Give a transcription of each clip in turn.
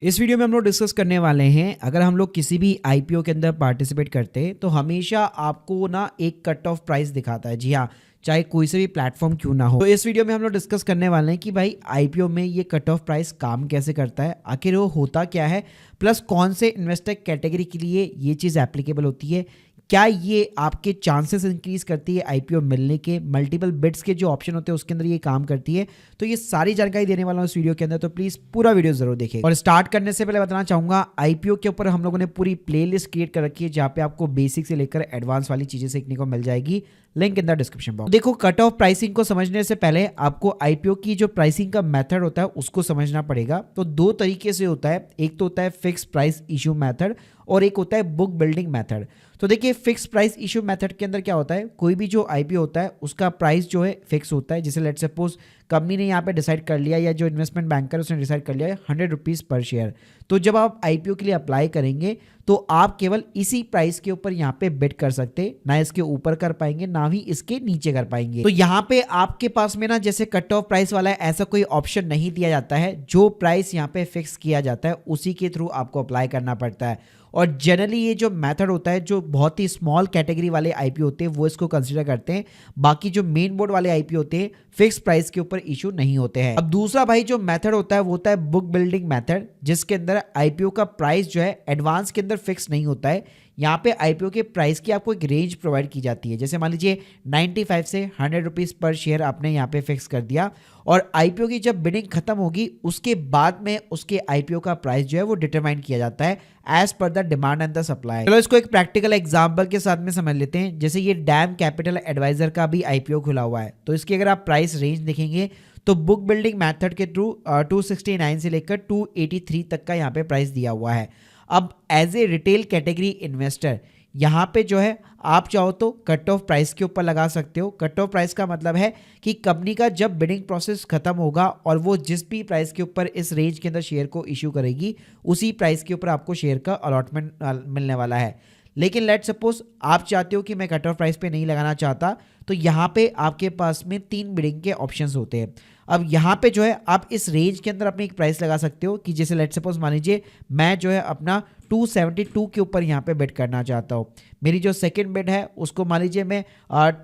इस वीडियो में हम लोग डिस्कस करने वाले हैं, अगर हम लोग किसी भी आईपीओ के अंदर पार्टिसिपेट करते हैं तो हमेशा आपको ना एक कट ऑफ प्राइस दिखाता है। जी हाँ, चाहे कोई से भी प्लेटफॉर्म क्यों ना हो। तो इस वीडियो में हम लोग डिस्कस करने वाले हैं कि भाई आईपीओ में ये कट ऑफ प्राइस काम कैसे करता है, आखिर वो होता क्या है, प्लस कौन से इन्वेस्टर कैटेगरी के लिए ये चीज़ एप्लीकेबल होती है, क्या ये आपके चांसेस इंक्रीज करती है आईपीओ मिलने के, मल्टीपल बिड्स के जो ऑप्शन होते हैं उसके अंदर ये काम करती है। तो ये सारी जानकारी देने वाला हूँ इस वीडियो के अंदर, तो प्लीज पूरा वीडियो जरूर देखें। और स्टार्ट करने से पहले बताना चाहूंगा, आईपीओ के ऊपर हम लोगों ने पूरी प्लेलिस्ट क्रिएट कर रखी है जहाँ पे आपको बेसिक से लेकर एडवांस वाली चीजें सीखने को मिल जाएगी। Link in the description box. देखो, कट ऑफ प्राइसिंग को समझने से पहले आपको आईपीओ की जो प्राइसिंग का मेथड होता है उसको समझना पड़ेगा। तो दो तरीके से होता है, एक तो होता है फिक्स प्राइस इशू मेथड और एक होता है बुक बिल्डिंग मेथड। तो देखिए, फिक्स प्राइस इशू मेथड के अंदर क्या होता है, कोई भी जो आईपीओ होता है उसका प्राइस जो है फिक्स होता है। जैसे लेट्स सपोज कंपनी ने यहाँ पे डिसाइड कर लिया, या जो इन्वेस्टमेंट बैंकर उसने डिसाइड कर लिया है 100 रुपीज़ पर शेयर। तो जब आप आईपीओ के लिए अप्लाई करेंगे तो आप केवल इसी प्राइस के ऊपर यहाँ पे बिड कर सकते हैं, ना इसके ऊपर कर पाएंगे ना ही इसके नीचे कर पाएंगे। तो यहाँ पे आपके पास में ना जैसे कट ऑफ प्राइस वाला है, ऐसा कोई ऑप्शन नहीं दिया जाता है। जो प्राइस यहाँ पे फिक्स किया जाता है उसी के थ्रू आपको अप्लाई करना पड़ता है। और जनरली ये जो मेथड होता है, जो बहुत ही स्मॉल कैटेगरी वाले आईपीओ होते हैं वो इसको कंसीडर करते हैं। बाकी जो मेन बोर्ड वाले आईपीओ होते हैं फिक्स प्राइस के ऊपर इशू नहीं होते हैं। अब दूसरा भाई जो मेथड होता है वो होता है बुक बिल्डिंग मेथड, जिसके अंदर आईपीओ का प्राइस जो है एडवांस के अंदर फिक्स नहीं होता है। यहाँ पे आईपीओ के प्राइस की आपको एक रेंज प्रोवाइड की जाती है। जैसे मान लीजिए 95 से 100 रुपीज़ पर शेयर आपने यहाँ पे फिक्स कर दिया, और आईपीओ की जब बिडिंग खत्म होगी उसके बाद में उसके आईपीओ का प्राइस जो है वो डिटरमाइन किया जाता है एज पर the demand and the supply. चलो इसको एक प्रैक्टिकल एग्जांपल के साथ में समझ लेते हैं। जैसे ये डैम कैपिटल एडवाइजर का भी आईपीओ खुला हुआ है, तो इसकी अगर आप प्राइस रेंज देखेंगे तो बुक बिल्डिंग मेथड के थ्रू 269 से लेकर 283 तक का यहाँ पे प्राइस दिया हुआ है। अब as a retail category investor यहाँ पे जो है आप चाहो तो कट ऑफ प्राइस के ऊपर लगा सकते हो। कट ऑफ प्राइस का मतलब है कि कंपनी का जब बिडिंग प्रोसेस खत्म होगा और वो जिस भी प्राइस के ऊपर इस रेंज के अंदर शेयर को इशू करेगी उसी प्राइस के ऊपर आपको शेयर का अलॉटमेंट मिलने वाला है। लेकिन लेट सपोज आप चाहते हो कि मैं कट ऑफ प्राइस पे नहीं लगाना चाहता, तो यहाँ पे आपके पास में 3 बिडिंग के ऑप्शंस होते हैं। अब यहाँ पे जो है आप इस रेंज के अंदर अपनी एक प्राइस लगा सकते हो कि जैसे लेट सपोज मान लीजिए मैं जो है अपना 272 के ऊपर यहाँ पे बिड करना चाहता हूँ। मेरी जो सेकंड बिड है उसको मान लीजिए मैं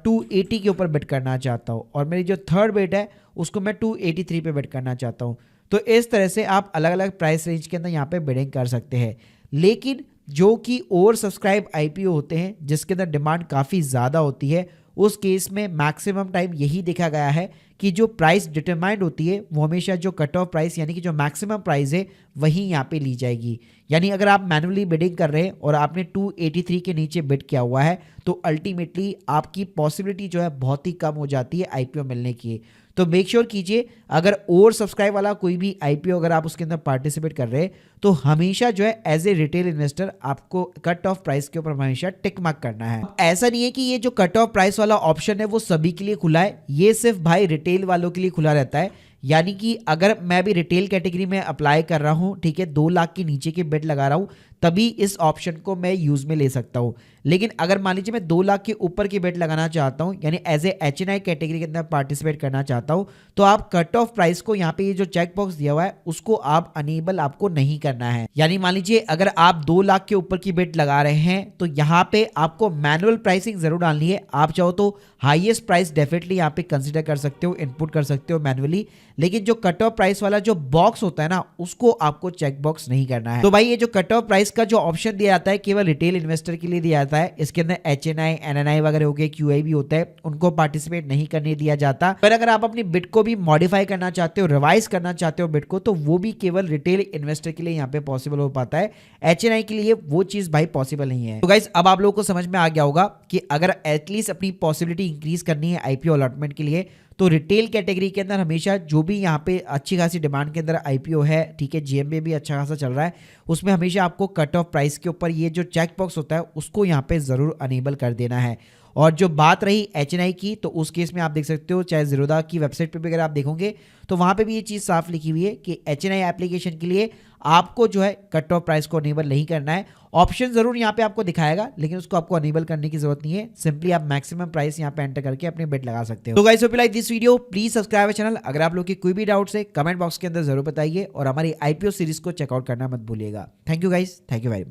280 के ऊपर बिड करना चाहता हूँ, और मेरी जो थर्ड बिड है उसको मैं 283 पे बिड करना चाहता हूँ। तो इस तरह से आप अलग अलग प्राइस रेंज के अंदर यहाँ पे बिडिंग कर सकते हैं। लेकिन जो कि ओवर सब्सक्राइब आईपीओ होते हैं जिसके अंदर डिमांड काफ़ी ज़्यादा होती है, उस केस में मैक्सिमम टाइम यही देखा गया है कि जो प्राइस डिटरमाइंड होती है वो हमेशा जो कट ऑफ प्राइस यानी कि जो मैक्सिमम प्राइस है वही यहाँ पे ली जाएगी। यानी अगर आप मैनुअली बिडिंग कर रहे हैं और आपने 283 के नीचे बिड किया हुआ है तो अल्टीमेटली आपकी पॉसिबिलिटी जो है बहुत ही कम हो जाती है आईपीओ मिलने की। तो मेक श्योर कीजिए, अगर ओवर सब्सक्राइब वाला कोई भी आईपीओ अगर आप उसके अंदर पार्टिसिपेट कर रहे हैं तो हमेशा जो है एज ए रिटेल इन्वेस्टर आपको कट ऑफ प्राइस के ऊपर हमेशा टिक मार्क करना है। ऐसा नहीं है कि ये जो कट ऑफ प्राइस वाला ऑप्शन है वो सभी के लिए खुला है, ये सिर्फ भाई रिटेल वालों के लिए खुला रहता है। यानी कि अगर मैं भी रिटेल कैटेगरी में अप्लाई कर रहा हूँ, ठीक है, 2 लाख के नीचे के बिड लगा रहा हूँ, तभी इस ऑप्शन को मैं यूज में ले सकता हूँ। लेकिन अगर मान लीजिए मैं 2 लाख के ऊपर की बिड लगाना चाहता हूँ, यानी एज ए एचएनआई कैटेगरी के अंदर पार्टिसिपेट करना चाहता हूँ, तो आप कट ऑफ प्राइस को यहाँ पे ये जो चेक बॉक्स दिया हुआ है उसको आप अनेबल आपको नहीं करना है। यानी मान लीजिए अगर आप 2 लाख के ऊपर की बिड लगा रहे हैं तो यहाँ पे आपको मैनुअल प्राइसिंग जरूर डालनी है। आप चाहो तो हाईएस्ट प्राइस डेफिनेटली यहाँ पे कंसिडर कर सकते हो, इनपुट कर सकते हो मैनुअली, लेकिन जो कट ऑफ प्राइस वाला जो बॉक्स होता है ना उसको आपको चेक बॉक्स नहीं करना है। तो भाई ये जो कट ऑफ प्राइस का जो ऑप्शन दिया जाता है केवल रिटेल इन्वेस्टर के लिए दिया जाता है। इसके अंदर एचएनआई, एनएनआई वगैरह हो गए, क्यूआई भी होता है, उनको पार्टिसिपेट नहीं करने दिया जाता। पर अगर आप अपनी बिड को भी मॉडिफाई करना चाहते हो, रिवाइज करना चाहते हो बिड को, तो वो भी केवल रिटेल इन्वेस्टर के लिए यहाँ पे पॉसिबल हो पाता है। एचएनआई के लिए वो चीज भाई पॉसिबल नहीं है। तो गाइस अब आप लोगों को समझ में आ गया होगा कि अगर एटलीस्ट अपनी पॉसिबिलिटी इंक्रीज करनी है आईपीओ अलॉटमेंट के लिए, तो रिटेल कैटेगरी के अंदर हमेशा जो भी यहाँ पे अच्छी खासी डिमांड के अंदर आईपीओ है, ठीक है, जीएमबी भी अच्छा खासा चल रहा है, उसमें हमेशा आपको कट ऑफ प्राइस के ऊपर ये जो चेक बॉक्स होता है उसको यहाँ पे जरूर अनेबल कर देना है। और जो बात रही HNI की, तो उस केस में आप देख सकते हो, चाहे ज़ीरोधा की वेबसाइट पे भी अगर आप देखोगे तो वहाँ पे भी ये चीज़ साफ लिखी हुई है कि HNI एप्लीकेशन के लिए आपको जो है कट ऑफ प्राइस को अनेबल नहीं करना है। ऑप्शन ज़रूर यहाँ पे आपको दिखाएगा, लेकिन उसको आपको अनेबल करने की जरूरत नहीं है। सिंपली आप मैक्सिमम प्राइस यहाँ पे एंटर करके अपने बेट लगा सकते हो। तो guys, hope you like this video, please subscribe channel. अगर आप लोग की कोई भी डाउट्स है कमेंट बॉक्स के अंदर जरूर बताइए और हमारी IPO सीरीज को चेकआउट करना मत भूलिएगा। Thank you guys, thank you very much.